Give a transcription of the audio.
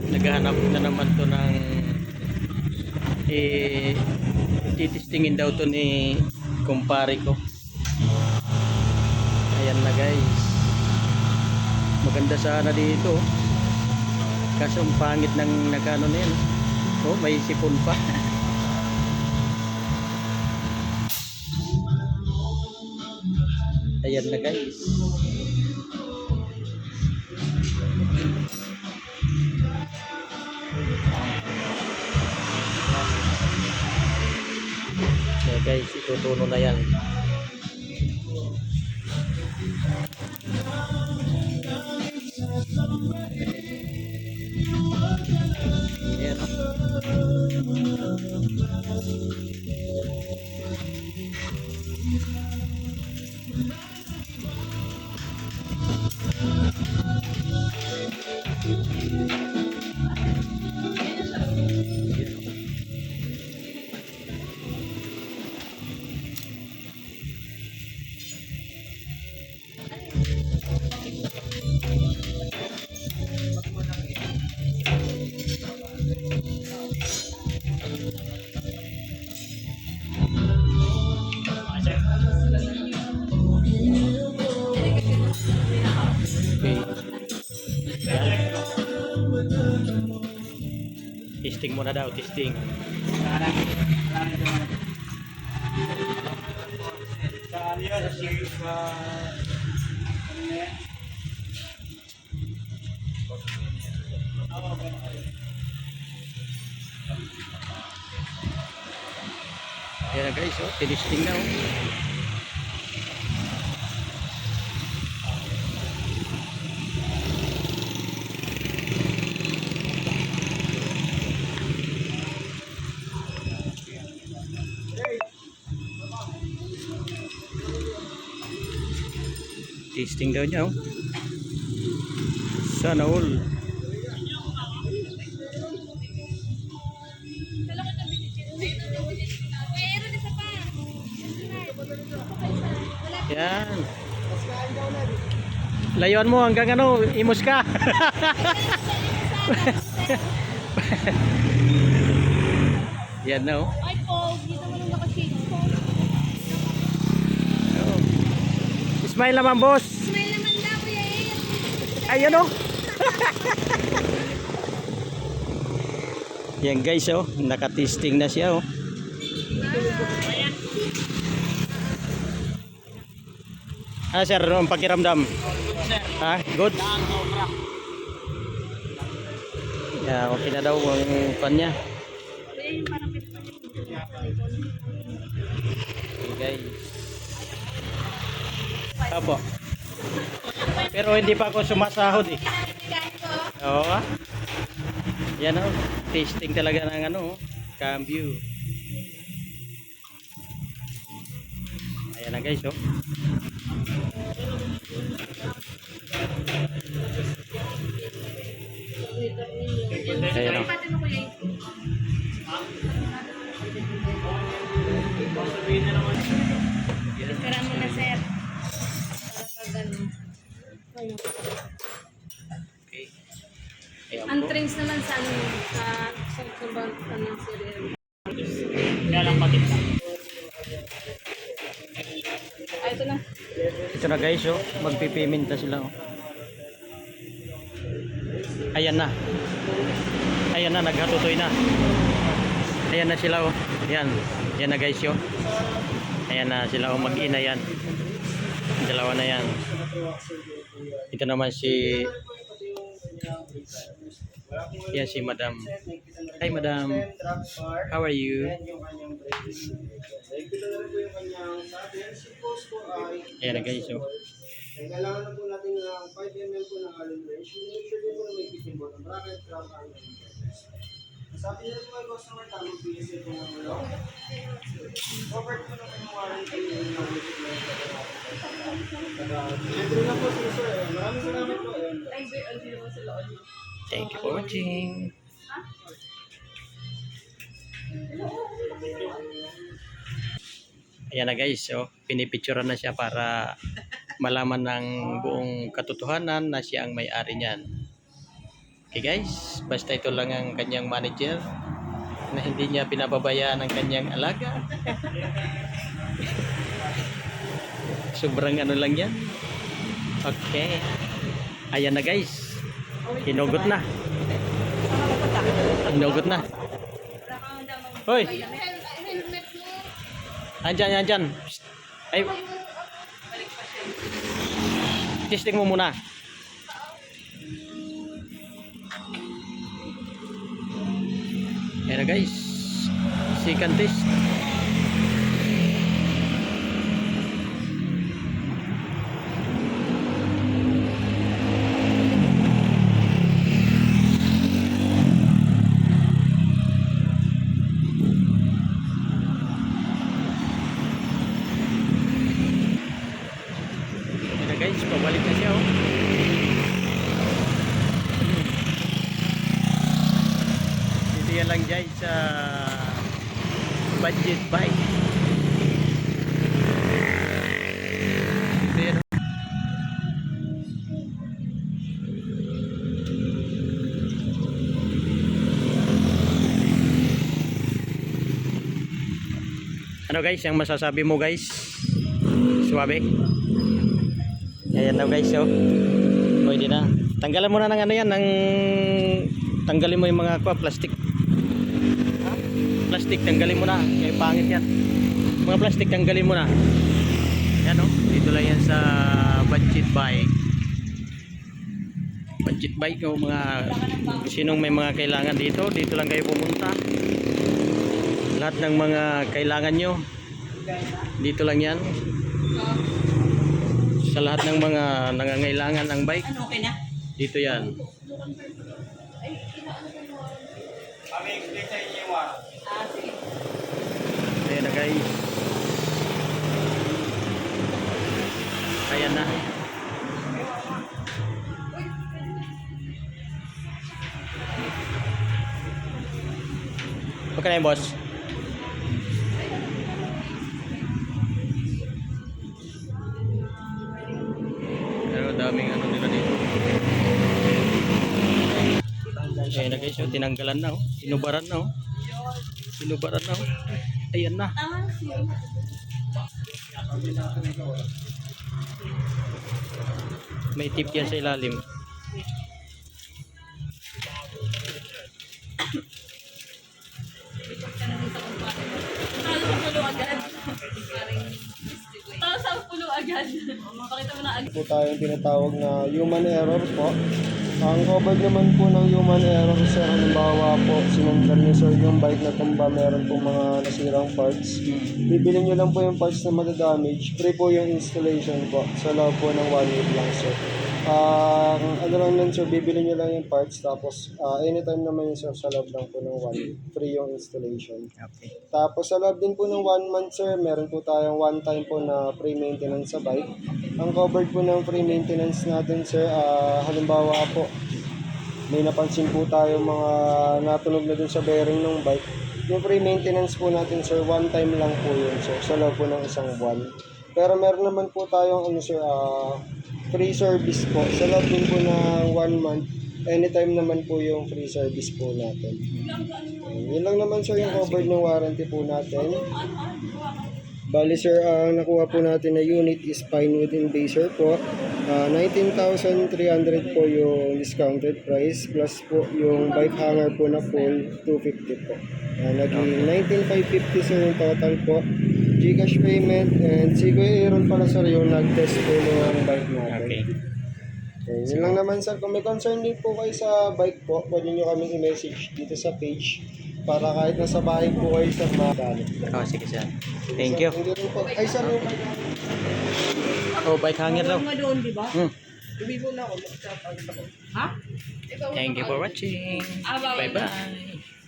Naghahanap na naman to ng titestingin daw to ni kumpare ko. Ayan na guys, maganda sana dito, kaso ang pangit ng nagano na yan. Oh, may sipon pa. Ayan na guys. So guys, itutuno na yan. Ayan o. Testing muna daw, testing. Ayan na guys, oh, tinisting na oh. Testing daw niya oh. Sana all. Yan. Layuan mo hanggang ano, imos ka. Yan na oh. Ay po, dito mo lang nakashake po. Oh. Smile naman boss. Smile naman daw, Kuya Air. Ayan oh. Yan guys oh, naka-testing na siya oh. Ah sir, ang pakiramdam? Ha? Good? Yeah, okay na daw ang pan niya. Okay guys. Apo. Pero hindi pa ako sumasahod eh. Oo ah. Yan oh, testing talaga ng ano, cambio. Ayan na guys oh. Ayan o. Picturean mo na, sir. Para pag Okay. Ayan ang po. trains naman sa ano, sa bang ano, sir. Kaya lang patit na. Ay, ito na. Ito na guys oh, magpipiminta sila oh. Ayan na. Ayan na, naghatutoy na. Ayan na sila oh. Ayan. Ayan na guys oh. Ayan na sila oh, mag-ina yan. Dalawa na yan. Ito naman si yan si Madam. Hi Madam. How are you? Ayan na guys oh. Kailangan na po natin ng 5 ml po ng alum range. Make sure din po na may fitting bottom bracket, crop, and sabi nila po ay customer, tamang PSA po ng ulo. Covered po naman yung warranty yung entry na po sila sir. Maraming salamat po. Thank you for watching. Ayan na guys, so pinipicturean na siya para malaman ng buong katotohanan na siya ang may-ari niyan. Okay guys, basta ito lang ang kanyang manager na hindi niya pinapabayaan ang kanyang alaga. Sobrang ano lang yan. Okay. Ayan na guys. Hinugot na. Hinugot na. Hoy! Helmet mo. Andyan, andyan. Psst. Ay. Testing mo muna. Ayan na guys. Second test. Ayan na guys, pabalik na siya oh. Dito yan lang guys sa budget bike. Dito yan. Ano guys, ang masasabi mo guys? Suwabe. Ayan na guys, oh. Pwede na. Tanggalan mo na ng ano yan, tanggalin mo yung mga plastic. Plastic, tanggalin mo na. Kaya pangit yan. Mga plastic, tanggalin mo na. Yan oh. Dito lang yan sa budget bike. Budget bike oh, mga sinong may mga kailangan dito, dito lang kayo pumunta. Lahat ng mga kailangan nyo, dito lang yan. Sa lahat ng mga nangangailangan ng bike, Ano, okay na? dito yan. Kami explain sa inyo yung Sige. Ayan na guys. Ayan na. Okay na yung boss. Pero daming ano nila dito. Ayan na guys, oh, tinanggalan na oh. Sinubaran na oh. Sinubaran na oh. Ayan na. May tip yan sa ilalim. Tapos ang pulo agad. Pakita mo na agad. po tayong tinatawag na human error po. Ang covered naman po ng human error sir, halimbawa po sinundan niyo sir yung bike na tumba, meron po mga nasirang parts. Bibili niyo lang po yung parts na madadamage, free po yung installation po sa loob po ng 1 week lang sir. Ano lang nun sir, bibili niyo lang yung parts tapos anytime naman yun sir sa loob lang po ng 1 week, free yung installation. Okay. Tapos sa loob din po ng 1 month sir, meron po tayong one time po na free maintenance sa bike. Ang covered po ng free maintenance natin sir, halimbawa po, may napansin po tayo mga natunog na dun sa bearing ng bike. Yung free maintenance po natin sir, one time lang po yun sir, sa loob po ng isang buwan. Pero meron naman po tayong ano sir, free service po. Sa loob din po ng 1 month, anytime naman po yung free service po natin. Yun lang naman sir yung covered ng warranty po natin. Bali sir, ang nakuha po natin na unit is Pinewood and Baser po. 19,300 po yung discounted price plus po yung bike hanger po na full 250 po. Naging 19,550 sir yung total po. Gcash payment and si Kuya Aaron pala sir yung nag-test po ng bike natin. Okay. Okay, yun lang naman sir. Kung may concern din po kayo sa bike po, pwede nyo kaming i-message dito sa page para kahit nasa bahay po kayo sa magalit. Oh, sige sir. Thank you. Thank you rin po. Ay sir, yung Oh, bike hanger daw. Mga doon, di ba? Uwi mo na ako. Mag-chat ako. Ha? Thank you for watching. Bye. Bye bye.